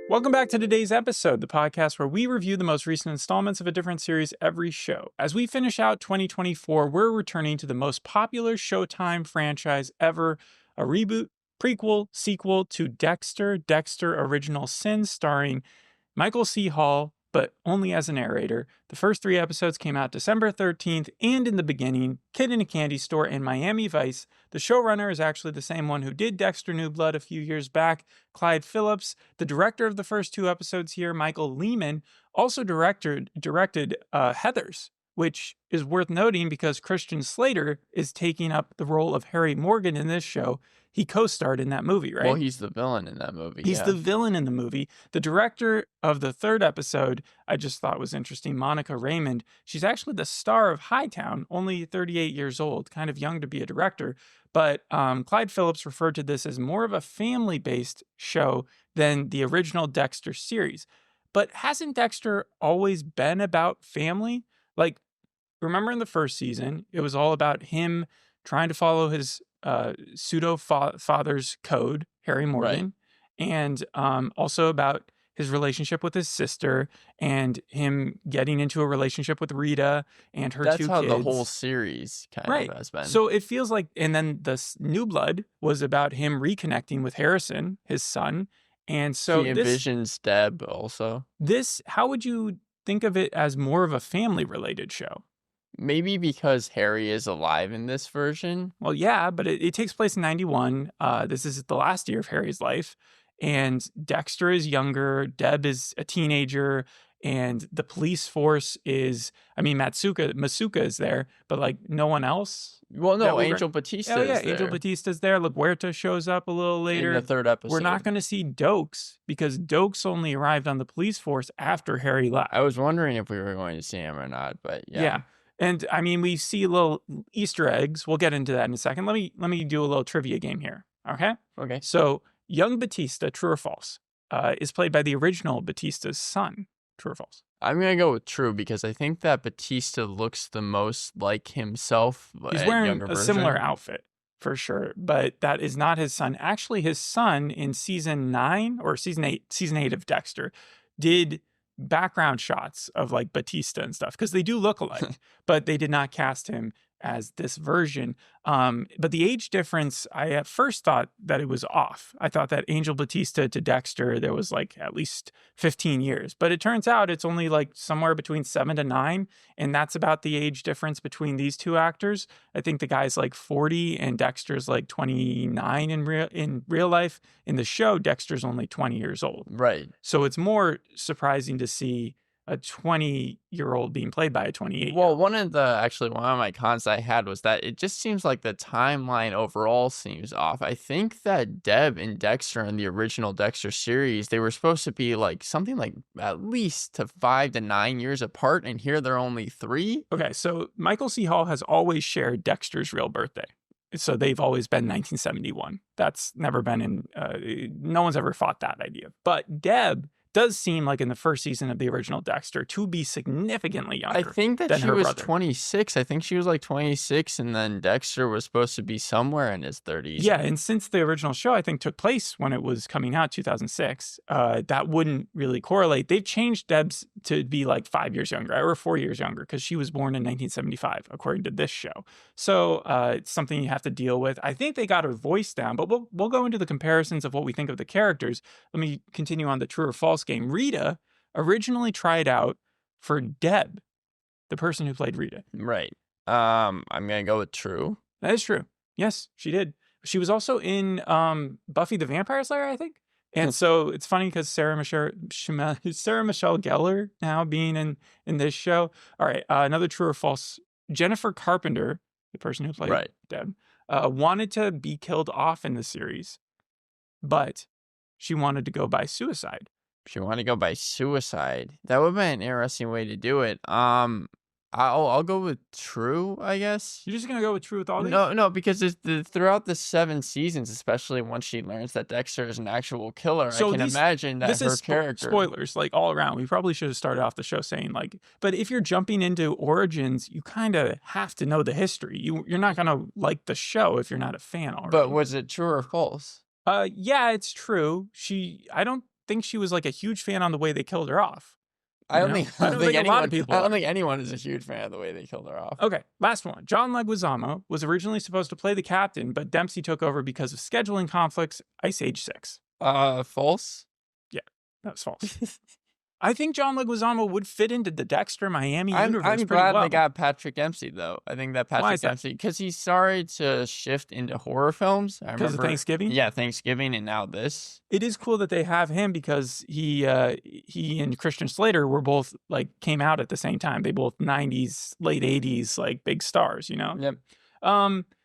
Welcome back to today's episode, the podcast where we review the most recent installments of a different series every show. As we finish out 2024, we're returning to the most popular Showtime franchise ever, a reboot, prequel, sequel to Dexter, Dexter Original Sin, starring Michael C. Hall, but only as a narrator. The first 3 episodes came out December 13th, and in the beginning, Kid in a Candy Store and Miami Vice. The showrunner is actually the same one who did Dexter New Blood a few years back, Clyde Phillips. The director of the first 2 episodes here, Michael Lehman, also directed Heathers, which is worth noting because Christian Slater is taking up the role of Harry Morgan in this show. He co-starred in that movie, right? Well, he's the villain in that movie. He's the villain in the movie. The director of the 3rd episode, I just thought was interesting, Monica Raymond. She's actually the star of Hightown, only 38 years old, kind of young to be a director. But Clyde Phillips referred to this as more of a family-based show than the original Dexter series. But hasn't Dexter always been about family? Like, remember in the first season, it was all about him trying to follow his pseudo-father's code, Harry Morgan, right. And also about his relationship with his sister and him getting into a relationship with Rita and her 2 kids. That's how the whole series kind of has been. So it feels like, and then the New Blood was about him reconnecting with Harrison, his son. And so he envisions Deb also. How would you think of it as more of a family-related show? Maybe because Harry is alive in this version. Well, yeah, but it takes place in 91. This is the last year of Harry's life. And Dexter is younger. Deb is a teenager. And the police force is, Masuka is there, but like no one else. Well, no, Angel Batista is there. Angel Batista's there. LaGuerta shows up a little later. In the 3rd episode. We're not going to see Dokes because Dokes only arrived on the police force after Harry left. I was wondering if we were going to see him or not, but yeah. Yeah. And we see little Easter eggs. We'll get into that in a second. Let me do a little trivia game here. Okay. So young Batista, true or false, is played by the original Batista's son. True or false? I'm gonna go with true because I think that Batista looks the most like himself. He's wearing a similar outfit for sure, but that is not his son. Actually, his son in season 9 or season 8 of Dexter did background shots of like Batista and stuff because they do look alike, but they did not cast him as this version. But the age difference, I at first thought that it was off. I thought that Angel Batista to Dexter, there was like at least 15 years, but it turns out it's only like somewhere between 7 to 9. And that's about the age difference between these 2 actors. I think the guy's like 40 and Dexter's like 29 in real life. In the show, Dexter's only 20 years old. Right. So it's more surprising to see a 20-year-old being played by a 28-year-old. Well, one of my cons I had was that it just seems like the timeline overall seems off. I think that Deb and Dexter in the original Dexter series, they were supposed to be like something like at least to 5 to 9 years apart, and here they're only 3. Okay, so Michael C. Hall has always shared Dexter's real birthday. So they've always been 1971. That's never been no one's ever fought that idea. But Deb does seem like in the first season of the original Dexter to be significantly younger. I think that she was 26. I think she was like 26, and then Dexter was supposed to be somewhere in his 30s. Yeah, and since the original show, I think, took place when it was coming out, 2006, that wouldn't really correlate. They've changed Deb's to be like 5 years younger, or 4 years younger, because she was born in 1975, according to this show. So it's something you have to deal with. I think they got her voice down, but we'll go into the comparisons of what we think of the characters. Let me continue on the true or false game. Rita originally tried out for Deb, the person who played Rita. Right. I'm gonna go with true. That is true. Yes, she did. She was also in Buffy the Vampire Slayer, I think. And so it's funny because Sarah Michelle Gellar now being in this show. All right, another true or false. Jennifer Carpenter, the person who played Deb, wanted to be killed off in the series, but she wanted to go by suicide. She wanted to go by suicide. That would be an interesting way to do it. I'll go with true, I guess. You're just gonna go with true with all these? No, because throughout the 7 seasons, especially once she learns that Dexter is an actual killer, so I can imagine that her character. Spoilers, like all around. We probably should have started off the show saying like, but if you're jumping into origins, you kind of have to know the history. You're not gonna like the show if you're not a fan already. But was it true or false? Yeah, it's true. I don't think she was like a huge fan on the way they killed her off. I don't think I don't think a lot of people I don't are. think anyone is a huge fan of the way they killed her off. Okay, last one. John Leguizamo was originally supposed to play the captain, but Dempsey took over because of scheduling conflicts. Ice Age 6. False. Yeah, that's false. I think John Leguizamo would fit into the Dexter Miami universe I'm pretty glad well. they got Patrick Dempsey though. I think that Patrick Dempsey, because he's started to shift into horror films. I Because of remember Thanksgiving? Yeah, Thanksgiving, and now this. It is cool that they have him because he and Christian Slater were both like came out at the same time. They both 90s, late 80s, like big stars, Yep.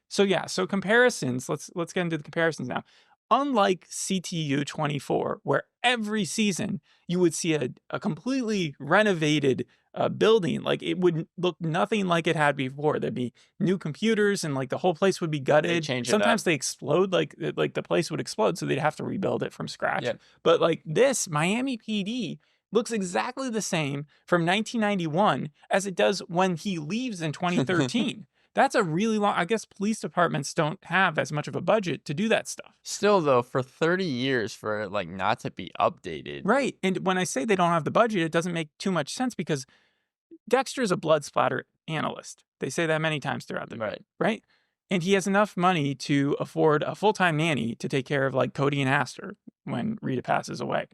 So comparisons, let's get into the comparisons now. Unlike CTU 24, where every season you would see a completely renovated building, like it would look nothing like it had before. There'd be new computers and like the whole place would be gutted. Sometimes they explode, like the place would explode, so they'd have to rebuild it from scratch. Yep. But like this, Miami PD looks exactly the same from 1991 as it does when he leaves in 2013. That's a really long. I guess police departments don't have as much of a budget to do that stuff. Still, though, for 30 years for it like not to be updated. Right. And when I say they don't have the budget, it doesn't make too much sense because Dexter is a blood splatter analyst. They say that many times throughout the movie, right? And he has enough money to afford a full-time nanny to take care of like Cody and Astor when Rita passes away.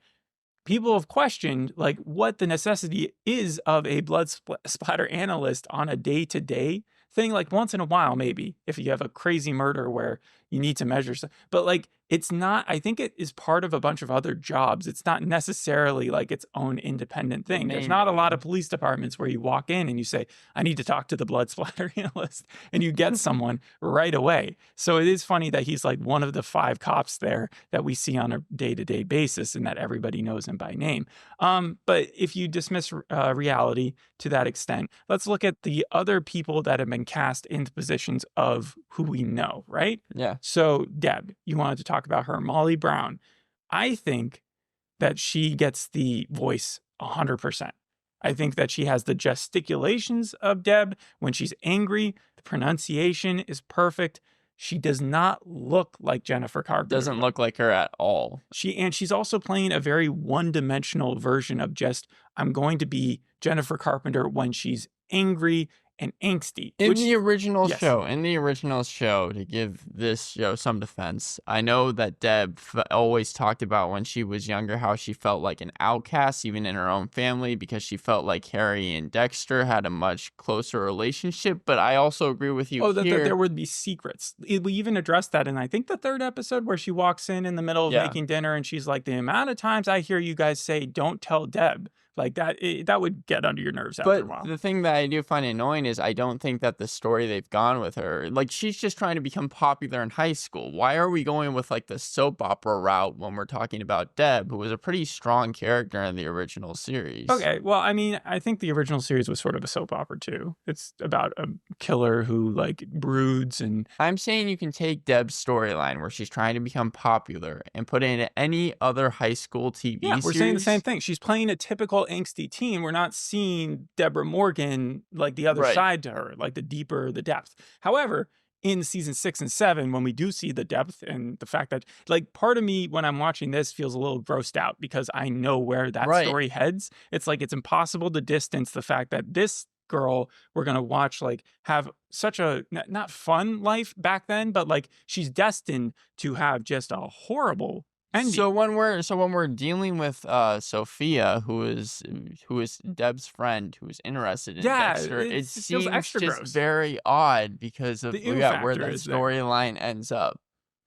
People have questioned like what the necessity is of a blood splatter analyst on a day-to-day thing. Like once in a while, maybe if you have a crazy murder where you need to measure stuff, but like it's not. I think it is part of a bunch of other jobs. It's not necessarily like its own independent thing. There's not a lot of police departments where you walk in and you say, "I need to talk to the blood splatter analyst," and you get someone right away. So it is funny that he's like one of the 5 cops there that we see on a day-to-day basis, and that everybody knows him by name. But if you dismiss reality to that extent, let's look at the other people that have been cast into positions of who we know, right? Yeah. So Deb, you wanted to talk about her. Molly Brown. I think that she gets the voice 100%. I think that she has the gesticulations of Deb when she's angry. The pronunciation is perfect. She does not look like Jennifer Carpenter. Doesn't look like her at all. She's also playing a very one-dimensional version of just, I'm going to be Jennifer Carpenter when she's angry and angsty. In the original show, to give this show some defense, I know that Deb always talked about when she was younger how she felt like an outcast even in her own family because she felt like Harry and Dexter had a much closer relationship. But I also agree with you that there would be secrets. We even addressed that in, I think, the 3rd episode where she walks in the middle of making dinner and she's like, the amount of times I hear you guys say, "Don't tell Deb." Like that would get under your nerves after a while. But the thing that I do find annoying is I don't think that the story they've gone with her, like she's just trying to become popular in high school. Why are we going with like the soap opera route when we're talking about Deb, who was a pretty strong character in the original series? Okay, well, I mean, I think the original series was sort of a soap opera too. It's about a killer who like broods and... I'm saying you can take Deb's storyline where she's trying to become popular and put it into any other high school TV series. We're saying the same thing. She's playing a typical angsty teen. We're not seeing Deborah Morgan like the other side to her, like the deeper the depth. However, in season 6 and 7, when we do see the depth and the fact that, like, part of me when I'm watching this feels a little grossed out because I know where that story heads. It's like it's impossible to distance the fact that this girl we're gonna watch like have such a not fun life back then, but like she's destined to have just a horrible ending. So when we're dealing with Sophia, who is Deb's friend, who is interested in Dexter, it seems extra just gross. Very odd because of where that is storyline ends up.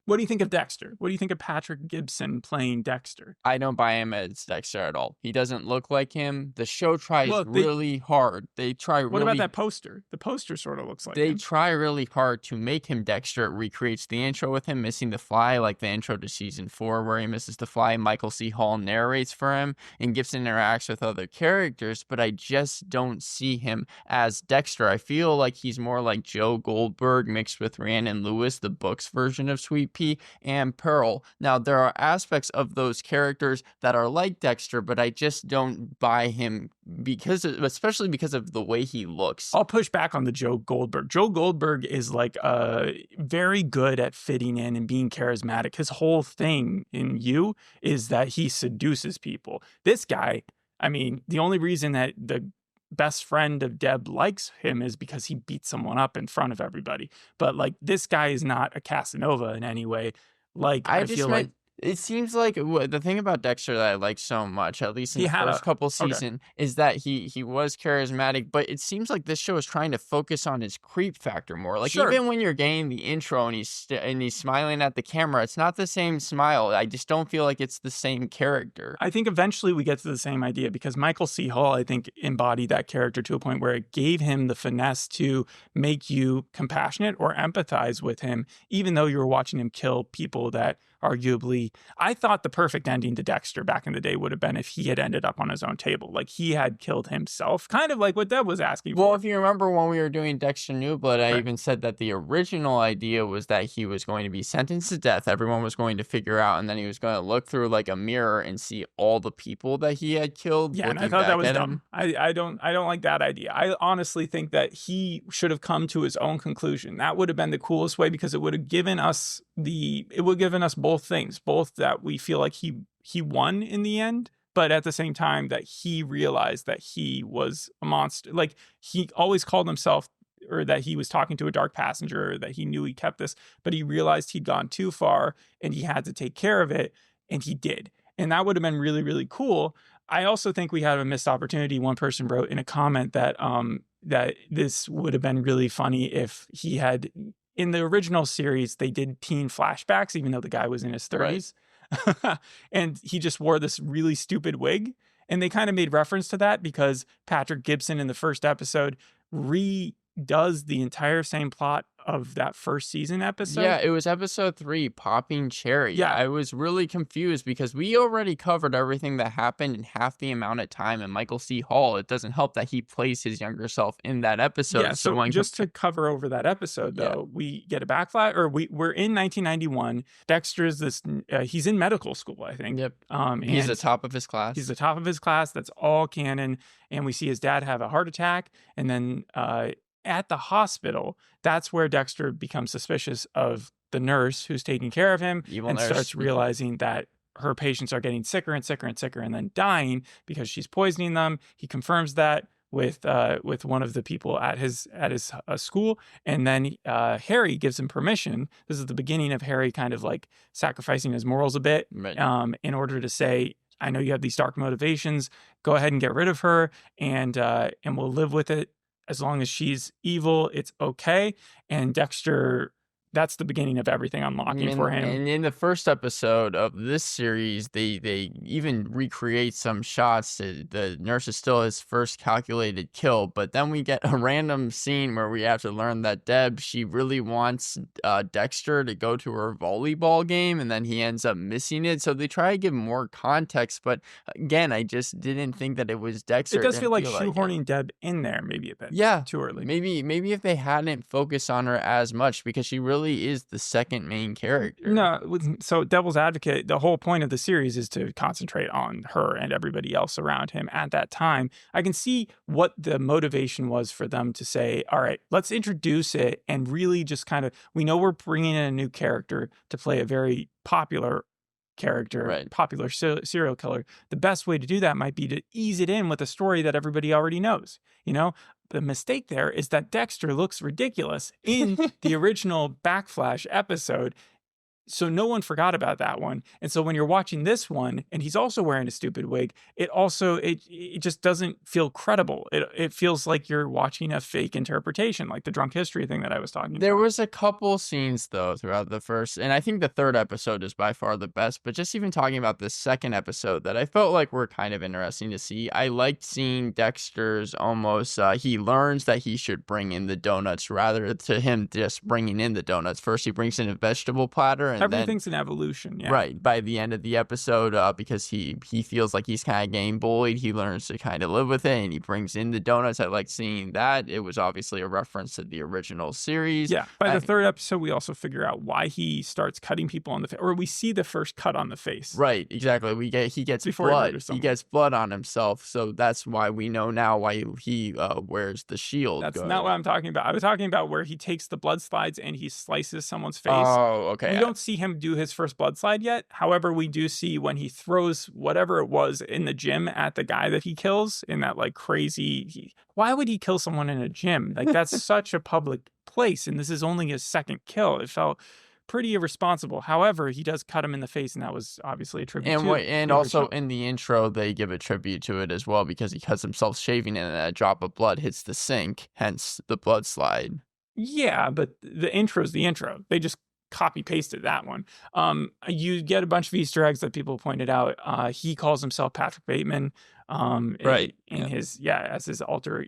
What do you think of Dexter? What do you think of Patrick Gibson playing Dexter? I don't buy him as Dexter at all. He doesn't look like him. The show tries really hard. They try really... What about that poster? The poster sort of looks like They him. try really hard to make him Dexter. It recreates the intro with him missing the fly, like the intro to season 4 where he misses the fly. Michael C. Hall narrates for him, and Gibson interacts with other characters, but I just don't see him as Dexter. I feel like he's more like Joe Goldberg mixed with Rhiannon Lewis, the books version of Sweet Penelope and Pearl. Now, there are aspects of those characters that are like Dexter, but I just don't buy him especially because of the way he looks. I'll push back on the Joe Goldberg. Joe Goldberg is like very good at fitting in and being charismatic. His whole thing in You is that he seduces people. This guy, I mean, the only reason that the best friend of Deb likes him is because he beats someone up in front of everybody. But like, this guy is not a Casanova in any way. Like, I feel like It seems like the thing about Dexter that I like so much, at least in he the had first couple okay. season, is that he was charismatic, but it seems like this show is trying to focus on his creep factor more. Like, Sure. even when you're getting the intro and he's smiling at the camera, it's not the same smile. I just don't feel like it's the same character. I think eventually we get to the same idea because Michael C. Hall, I think, embodied that character to a point where it gave him the finesse to make you compassionate or empathize with him, even though you were watching him kill people that arguably, I thought the perfect ending to Dexter back in the day would have been if he had ended up on his own table. Like, he had killed himself, kind of like what Deb was asking for. Well, if you remember when we were doing Dexter New Blood, I Right. even said that the original idea was that he was going to be sentenced to death. Everyone was going to figure out, and then he was going to look through like a mirror and see all the people that he had killed. Yeah, and I looking thought that back was at dumb. him. I don't like that idea. I honestly think that he should have come to his own conclusion. That would have been the coolest way because it would have given us both things, both that we feel like he won in the end, but at the same time that he realized that he was a monster. Like, he always called himself, or that he was talking to a dark passenger, or that he knew he kept this, but he realized he'd gone too far and he had to take care of it, and he did. And that would have been really, really cool. I also think we had a missed opportunity. One person wrote in a comment that that this would have been really funny if he had, in the original series, they did teen flashbacks, even though the guy was in his 30s. Right. And he just wore this really stupid wig. And they kind of made reference to that because Patrick Gibson in the first episode redoes the entire same plot of that first season episode. Yeah, it was episode 3, Popping Cherry. Yeah. I was really confused because we already covered everything that happened in half the amount of time. And Michael C. Hall, it doesn't help that he plays his younger self in that episode. Yeah, so just to cover over that episode, though, we get a backflash, or we're in 1991. Dexter's he's in medical school, I think. Yep. And he's the top of his class. He's the top of his class. That's all canon. And we see his dad have a heart attack. And then at the hospital, that's where Dexter becomes suspicious of the nurse who's taking care of him. Evil and nurse. Starts realizing that her patients are getting sicker and sicker and sicker and then dying because she's poisoning them. He confirms that with one of the people at his school, and then Harry gives him permission. This is the beginning of Harry kind of like sacrificing his morals a bit, Right. In order to say, I know you have these dark motivations. Go ahead and get rid of her, and we'll live with it. As long as she's evil, it's okay. And Dexter, that's the beginning of everything unlocking for him. And in the first episode of this series, they even recreate some shots. The nurse is still his first calculated kill, but then we get a random scene where we have to learn that Deb, she really wants Dexter to go to her volleyball game, and then he ends up missing it. So they try to give more context, but again, I just didn't think that it was Dexter. It does feel like shoehorning Deb in there maybe a bit. Yeah, too early. Maybe if they hadn't focused on her as much, because she really is the second main character. No, so Devil's Advocate, the whole point of the series is to concentrate on her and everybody else around him at that time. I can see what the motivation was for them to say, all right, let's introduce it and really just kind of, we know we're bringing in a new character to play a very popular character, right. Popular serial killer. The best way to do that might be to ease it in with a story that everybody already knows. You know, the mistake there is that Dexter looks ridiculous in the original Backflash episode. So no one forgot about that one. And so when you're watching this one and he's also wearing a stupid wig, it just doesn't feel credible. It feels like you're watching a fake interpretation, like the drunk history thing that I was talking about. There was a couple scenes though throughout the first, and I think the third episode is by far the best, but just even talking about the second episode that I felt like were kind of interesting to see. I liked seeing Dexter's almost, he learns that he should bring in the donuts rather to him just bringing in the donuts. First he brings in a vegetable platter, and then Everything's an evolution, yeah. right, by the end of the episode, because he feels like he's kinda getting bullied, he learns to kinda live with it, and he brings in the donuts. I like seeing that. It was obviously a reference to the original series. Yeah, by the third episode, we also figure out why he starts cutting people on the face, or we see the first cut on the face. Right, exactly. He gets Before he blood. murders He someone. gets blood on himself, so that's why we know now why he wears the shield. That's not what I'm talking about. I was talking about where he takes the blood slides and he slices someone's face. Oh, okay. We don't see him do his first blood slide yet. However, we do see when he throws whatever it was in the gym at the guy that he kills in that like crazy. Why would he kill someone in a gym? Like that's such a public place, and this is only his second kill. It felt pretty irresponsible. However, he does cut him in the face, and that was obviously a tribute And to and the also original. in the intro, they give a tribute to it as well because he cuts himself shaving and a drop of blood hits the sink, hence the blood slide. Yeah, but the intro's the intro. They just copy pasted that one. You get a bunch of Easter eggs that people pointed out. He calls himself Patrick Bateman. Right, In yeah. his as his alter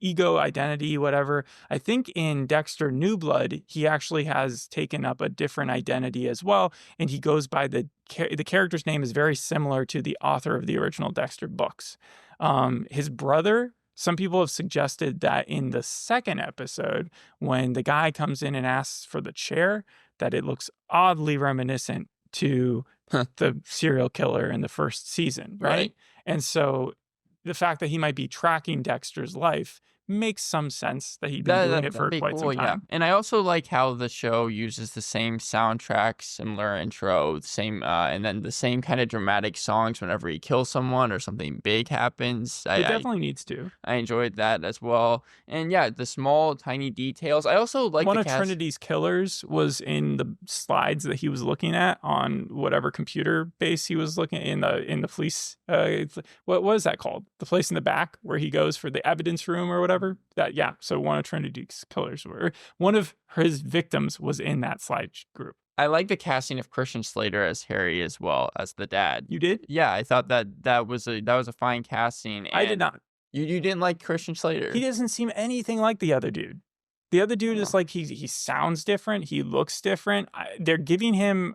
ego identity, whatever. I think in Dexter New Blood, he actually has taken up a different identity as well, and he goes by the character's name is very similar to the author of the original Dexter books. His brother. Some people have suggested that in the second episode, when the guy comes in and asks for the chair, that it looks oddly reminiscent to the serial killer in the first season, right? Right. And so the fact that he might be tracking Dexter's life makes some sense that he'd been doing it for That'd be quite some cool, yeah. time. And I also like how the show uses the same soundtrack, similar intro, same, and then the same kind of dramatic songs whenever he kills someone or something big happens. It definitely needs to. I enjoyed that as well. And yeah, the small, tiny details. I also like One the of cast. Trinity's killers was in the slides that he was looking at on whatever computer base he was looking in the police. What was that called? The place in the back where he goes for the evidence room or whatever. So one of Trinity's killers one of his victims was in that slide group. I like the casting of Christian Slater as Harry as well as the dad. You did? Yeah, I thought that was a fine casting. I did and not. You didn't like Christian Slater? He doesn't seem anything like the other dude. The other dude is like he sounds different. He looks different. They're giving him.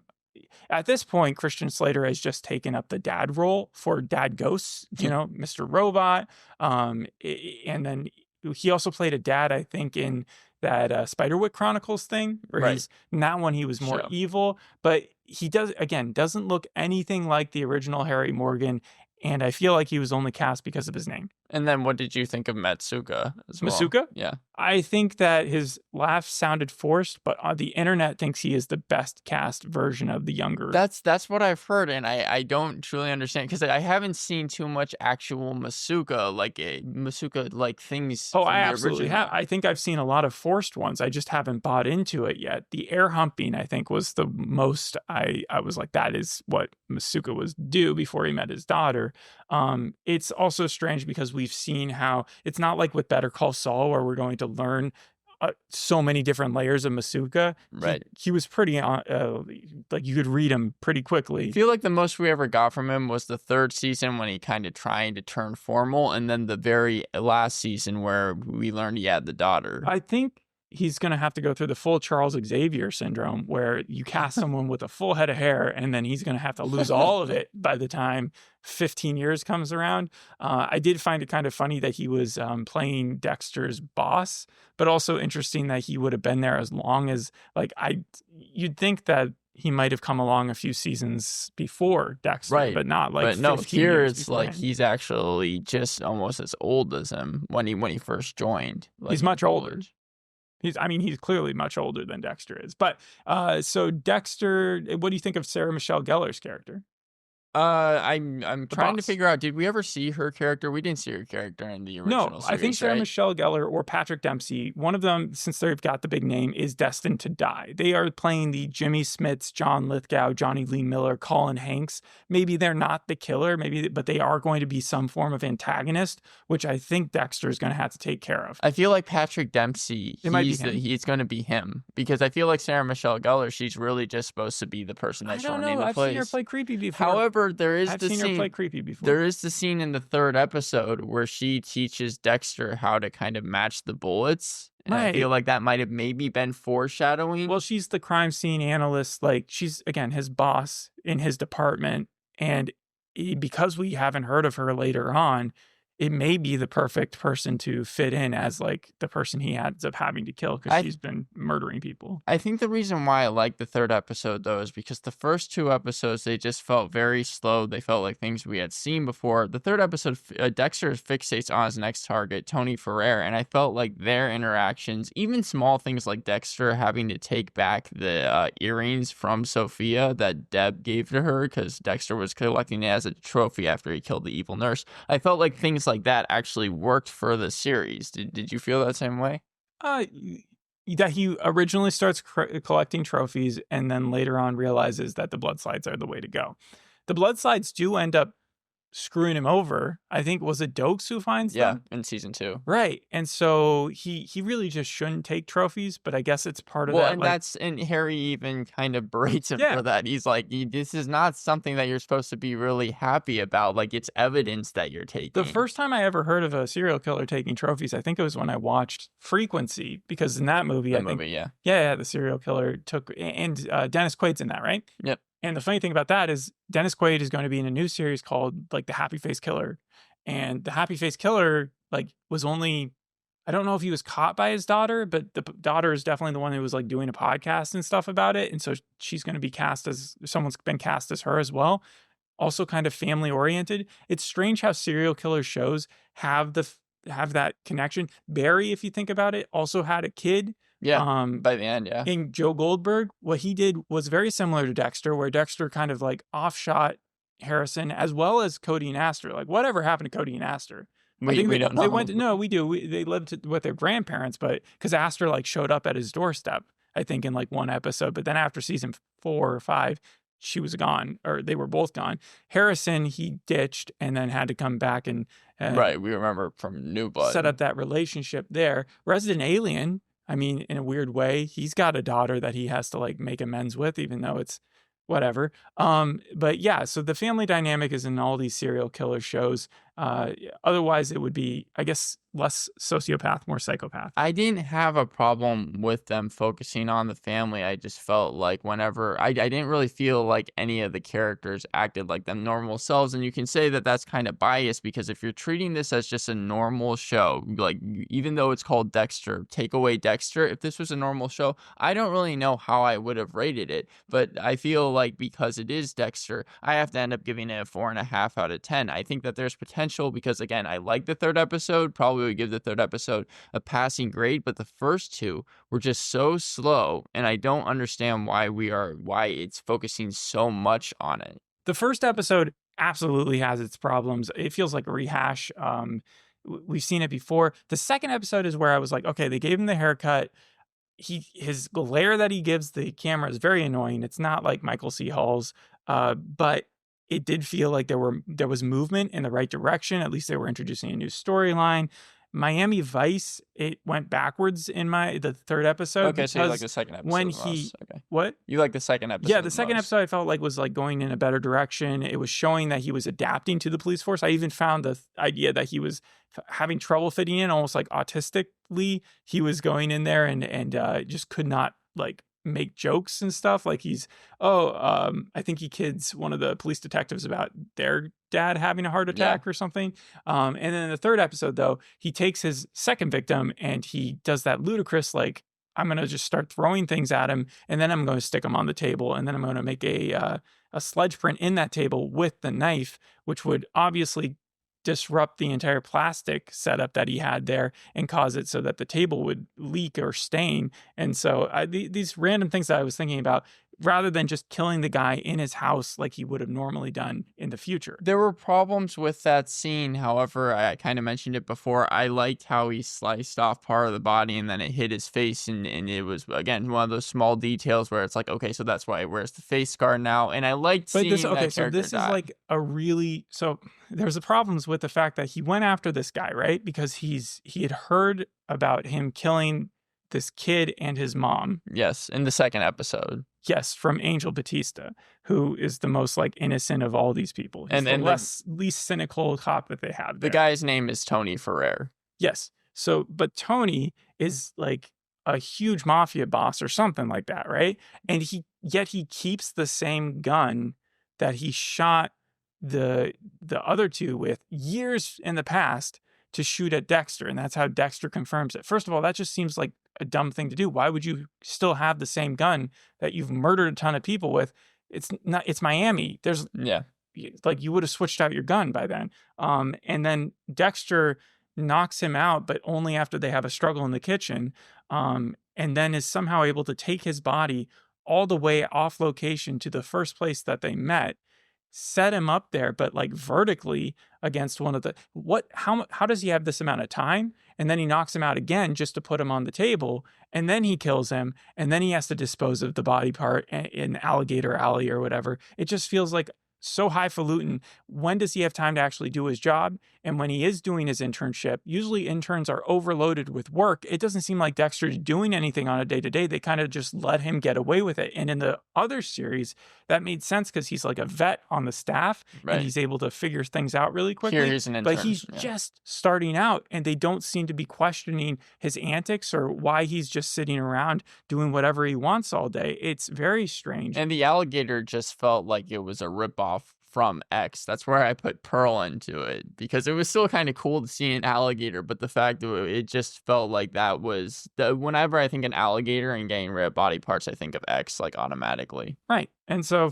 At this point, Christian Slater has just taken up the dad role for Dad Ghosts, Mr. Robot. And then he also played a dad, I think, in that Spiderwick Chronicles thing, where Right. in that one he was more Sure. evil, but he doesn't look anything like the original Harry Morgan, and I feel like he was only cast because of his name. And then what did you think of Matsuka as well? Masuka? Yeah. I think that his laugh sounded forced, but the internet thinks he is the best cast version of the younger. That's what I've heard, and I don't truly understand because I haven't seen too much actual Masuka like things. Oh, from I the absolutely original. have. I think I've seen a lot of forced ones. I just haven't bought into it yet. The air humping, I think, was the most I was like, that is what Masuka was due before he met his daughter. It's also strange because we've seen how it's not like with Better Call Saul where we're going to learn so many different layers of Masuka. Right. He was pretty like you could read him pretty quickly. I feel like the most we ever got from him was the third season when he kind of trying to turn formal, and then the very last season where we learned he had the daughter. I think he's going to have to go through the full Charles Xavier syndrome where you cast someone with a full head of hair and then he's going to have to lose all of it by the time 15 years comes around. I did find it kind of funny that he was playing Dexter's boss, but also interesting that he would have been there as long as you'd think that he might have come along a few seasons before Dexter, Right. but not like. But no, 15 here years it's like beforehand. he's actually just almost as old as him when he first joined. Like, He's much older. He's clearly much older than Dexter is. But so Dexter, what do you think of Sarah Michelle Gellar's character? I'm trying to boss. figure out. Did we ever see her character? We didn't see her character in the original No, series, I think Sarah right? Michelle Gellar or Patrick Dempsey, one of them, since they've got the big name, is destined to die. They are playing the Jimmy Smiths, John Lithgow, Johnny Lee Miller, Colin Hanks. Maybe they're not the killer, but they are going to be some form of antagonist, which I think Dexter is going to have to take care of. I feel like Patrick Dempsey, It might be he's going to be him because I feel like Sarah Michelle Gellar, she's really just supposed to be the person I that's don't running know. the I've place. seen her play creepy before. However, However, there is I've the seen her play scene. creepy before. There is the scene in the 3rd episode where she teaches Dexter how to kind of match the bullets, and I feel Right. like that might have maybe been foreshadowing. Well, she's the crime scene analyst. Like, she's, again, his boss in his department. And because we haven't heard of her later on, it may be the perfect person to fit in as, like, the person he ends up having to kill because I she's been murdering people. I think the reason why I like the 3rd episode, though, is because the first 2 episodes, they just felt very slow. They felt like things we had seen before. The 3rd episode, Dexter fixates on his next target, Tony Ferrer, and I felt like their interactions, even small things like Dexter having to take back the earrings from Sophia that Deb gave to her because Dexter was collecting it as a trophy after he killed the evil nurse. I felt like things like that actually worked for the series. Did you feel that same way? Uh, that he originally starts collecting trophies and then later on realizes that the blood slides are the way to go. The blood slides do end up screwing him over. I think, was it Dokes who finds them? In season 2. Right. And so he really just shouldn't take trophies, but I guess it's part of Well, that. and Like, and Harry even kind of berates him yeah, for that. He's like, this is not something that you're supposed to be really happy about. Like, it's evidence that you're the taking. first time I ever heard of a serial killer taking trophies, I think it was when I watched Frequency, because in that movie, yeah, the serial killer took, and Dennis Quaid's in that, right? Yep. And the funny thing about that is Dennis Quaid is going to be in a new series called, like, The Happy Face Killer. And the Happy Face Killer, like, was only, I don't know if he was caught by his daughter, but the daughter is definitely the one who was, like, doing a podcast and stuff about it. And so she's going to be cast as, someone's been cast as her as well. Also kind of family oriented. It's strange how serial killer shows have that connection. Barry, if you think about it, also had a kid. Yeah, by the end, yeah. In Joe Goldberg, what he did was very similar to Dexter, where Dexter kind of, like, offshot Harrison as well as Cody and Astor. Like, whatever happened to Cody and Astor? I think We don't know. They went to, no, we do. They lived with their grandparents, but because Astor, like, showed up at his doorstep, I think, in, like, one episode. But then after season 4 or 5, she was gone, or they were both gone. Harrison, he ditched and then had to come back and Right, we remember from New Blood. set up that relationship there. Resident Alien, I mean, in a weird way, he's got a daughter that he has to, like, make amends with, even though it's whatever. But yeah, so the family dynamic is in all these serial killer shows. Otherwise, it would be, I guess, less sociopath, more psychopath. I didn't have a problem with them focusing on the family. I just felt like whenever I didn't really feel like any of the characters acted like them normal selves. And you can say that that's kind of biased because if you're treating this as just a normal show, like, even though it's called Dexter, take away Dexter, if this was a normal show, I don't really know how I would have rated it. But I feel like because it is Dexter, I have to end up giving it a 4.5 out of 10. I think that there's potential because, again, I like the 3rd episode, probably would give the 3rd episode a passing grade, but the first 2 were just so slow, and I don't understand why it's focusing so much on it. The first episode absolutely has its problems. It feels like a rehash. We've seen it before. The second episode is where I was like, okay, they gave him the haircut. His glare that he gives the camera is very annoying. It's not like Michael C. Hall's, but it did feel like there was movement in the right direction. At least they were introducing a new storyline. Miami Vice, it went backwards in the 3rd episode. Okay, so you like the 2nd episode. When okay. What? You like the 2nd episode? Yeah, the 2nd episode I felt like was, like, going in a better direction. It was showing that he was adapting to the police force. I even found the idea that he was having trouble fitting in, almost like autistically. He was going in there and just could not, like, make jokes and stuff. Like, I think he kids one of the police detectives about their dad having a heart attack or something. And then in the 3rd episode, though, he takes his second victim and he does that ludicrous, like, I'm going to just start throwing things at him and then I'm going to stick them on the table and then I'm going to make a sledge print in that table with the knife, which would obviously disrupt the entire plastic setup that he had there and cause it so that the table would leak or stain. And so these random things that I was thinking about, rather than just killing the guy in his house like he would have normally done in the future. There were problems with that scene. However, I kind of mentioned it before. I liked how he sliced off part of the body and then it hit his face. And it was, again, one of those small details where it's like, okay, so that's why it wears the face scar now. And I liked seeing that character so this die. is like so there's the problems with the fact that he went after this guy, right? Because he had heard about him killing this kid and his mom. Yes, in the 2nd episode. Yes, from Angel Batista, who is the most like innocent of all these people. He's And the then least cynical cop that they have the there. guy's name is Tony Ferrer. Yes. So, but Tony is like a huge mafia boss or something like that, right? And he keeps the same gun that he shot the other two with years in the past to shoot at Dexter, and that's how Dexter confirms it. First of all, that just seems like a dumb thing to do. Why would you still have the same gun that you've murdered a ton of people with? It's Miami. There's Yeah. like you would have switched out your gun by then. And then Dexter knocks him out, but only after they have a struggle in the kitchen. And then is somehow able to take his body all the way off location to the first place that they met, set him up there, but like vertically against one of the how does he have this amount of time? And then he knocks him out again just to put him on the table, and then he kills him, and then he has to dispose of the body part in Alligator Alley or whatever. It just feels like so highfalutin. When does he have time to actually do his job? And when he is doing his internship, usually interns are overloaded with work. It doesn't seem like Dexter's doing anything on a day-to-day. They kind of just let him get away with it. And in the other series, that made sense because he's like a vet on the staff, and he's able to figure things out really quickly. Here he's an intern, but he's just starting out, and they don't seem to be questioning his antics or why he's just sitting around doing whatever he wants all day. It's very strange. And the alligator just felt like it was a ripoff from X. That's where I put Pearl into it, because it was still kind of cool to see an alligator, but the fact that it just felt like that was whenever I think an alligator and getting rid of body parts, I think of X like automatically. Right. And so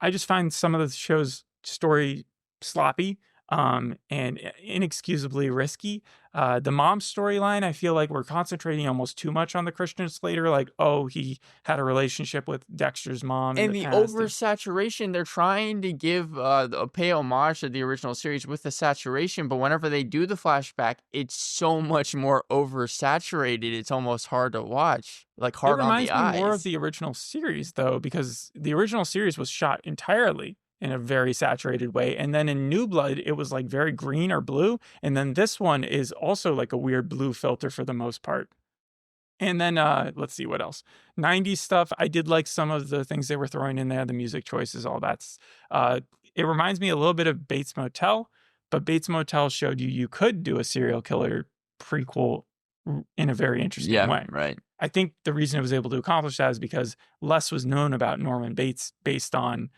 I just find some of the show's story sloppy and inexcusably risky. The mom storyline, I feel like we're concentrating almost too much on the Christian Slater. Like, oh, he had a relationship with Dexter's mom. And the oversaturation, they're trying to pay homage to the original series with the saturation, but whenever they do the flashback, it's so much more oversaturated. It's almost hard to watch, like hard on the eyes. It reminds me more of the original series, though, because the original series was shot entirely in a very saturated way. And then in New Blood, it was like very green or blue. And then this one is also like a weird blue filter for the most part. And then let's see what else. 90s stuff. I did like some of the things they were throwing in there, the music choices, all that's. It reminds me a little bit of Bates Motel, but Bates Motel showed you could do a serial killer prequel in a very interesting way. Right. I think the reason it was able to accomplish that is because less was known about Norman Bates based on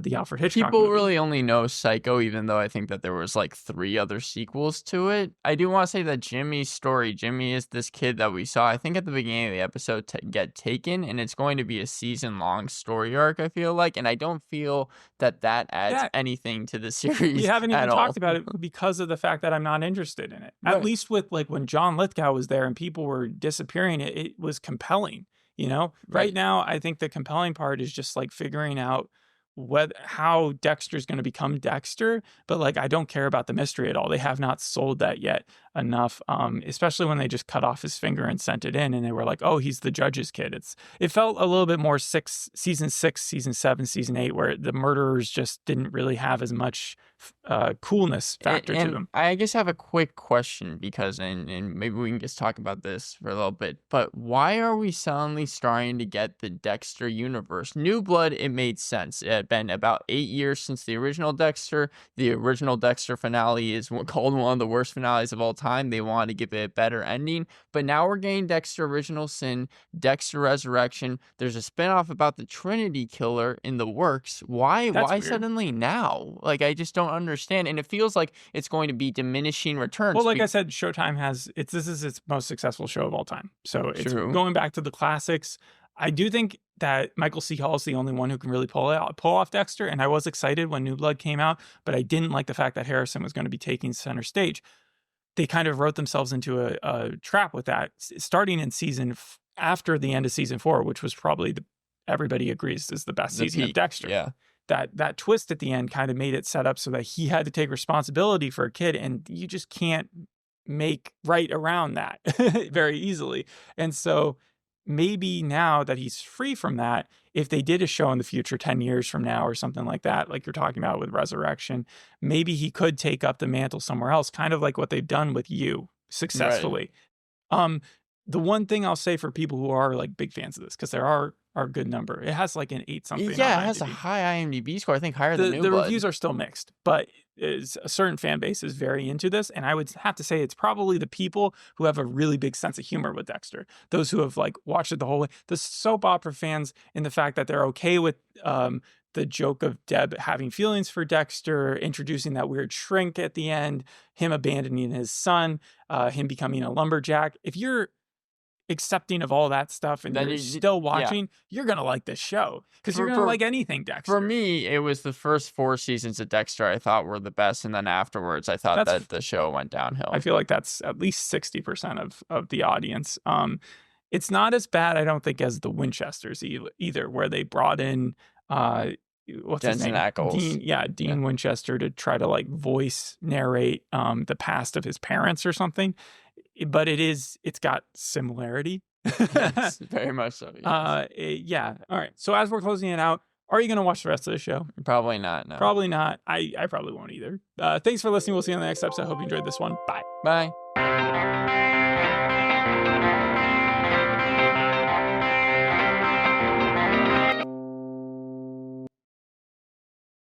the Alfred Hitchcock People movie. really only know Psycho, even though I think that there was like 3 other sequels to it. I do want to say that Jimmy's story, Jimmy is this kid that we saw, I think at the beginning of the episode, get taken, and it's going to be a season-long story arc, I feel like, and I don't feel that adds anything to the series. We haven't even at talked all. about it because of the fact that I'm not interested in it. Right. At least with like when John Lithgow was there and people were disappearing, it was compelling, you know? Right now, I think the compelling part is just like figuring out how Dexter's going to become Dexter, but like I don't care about the mystery at all. They have not sold that yet enough, especially when they just cut off his finger and sent it in, and they were like, "Oh, he's the judge's kid." It felt a little bit more season 6, season 7, season 8, where the murderers just didn't really have as much coolness factor to them. I guess I have a quick question because, and maybe we can just talk about this for a little bit, but why are we suddenly starting to get the Dexter universe? New Blood, it made sense. It had been about 8 years since the original Dexter. The original Dexter finale is called one of the worst finales of all time. They wanted to give it a better ending, but now we're getting Dexter Original Sin, Dexter Resurrection. There's a spinoff about the Trinity Killer in the works. Why suddenly now? Like, I just don't understand, and it feels like it's going to be diminishing returns. Well, like I said, Showtime this is its most successful show of all time. So it's going back to the classics. I do think that Michael C. Hall is the only one who can really pull off Dexter, and I was excited when New Blood came out, but I didn't like the fact that Harrison was going to be taking center stage. They kind of wrote themselves into a trap with that, starting in after the end of season 4, which was probably everybody agrees is the best season of Dexter. Yeah. That twist at the end kind of made it set up so that he had to take responsibility for a kid, and you just can't make right around that very easily. And so maybe now that he's free from that, if they did a show in the future 10 years from now or something like that, like you're talking about with Resurrection, maybe he could take up the mantle somewhere else, kind of like what they've done with You successfully. Right. The one thing I'll say for people who are like big fans of this, because there are a good number, it has like an 8 something. Yeah, on it has a IMDb. high IMDb score. I think higher than New The Blood. reviews are still mixed, but a certain fan base is very into this, and I would have to say it's probably the people who have a really big sense of humor with Dexter. Those who have like watched it the whole way. The soap opera fans, in the fact that they're okay with the joke of Deb having feelings for Dexter, introducing that weird shrink at the end, him abandoning his son, him becoming a lumberjack. If you're accepting of all that stuff and Then you're still watching, you're gonna like this show because you're gonna like anything Dexter. For me, it was the first 4 seasons of Dexter I thought were the best, and then afterwards I thought that the show went downhill. I feel like that's at least 60% of the audience. It's not as bad, I don't think, as the Winchesters either, where they brought in what's his Jensen name? Ackles. Dean Winchester to try to like voice narrate the past of his parents or something. But it's got similarity. Yes, very much so. Yes. Yeah. All right. So as we're closing it out, are you going to watch the rest of the show? Probably not. No. Probably not. I probably won't either. Thanks for listening. We'll see you on the next episode. Hope you enjoyed this one. Bye. Bye.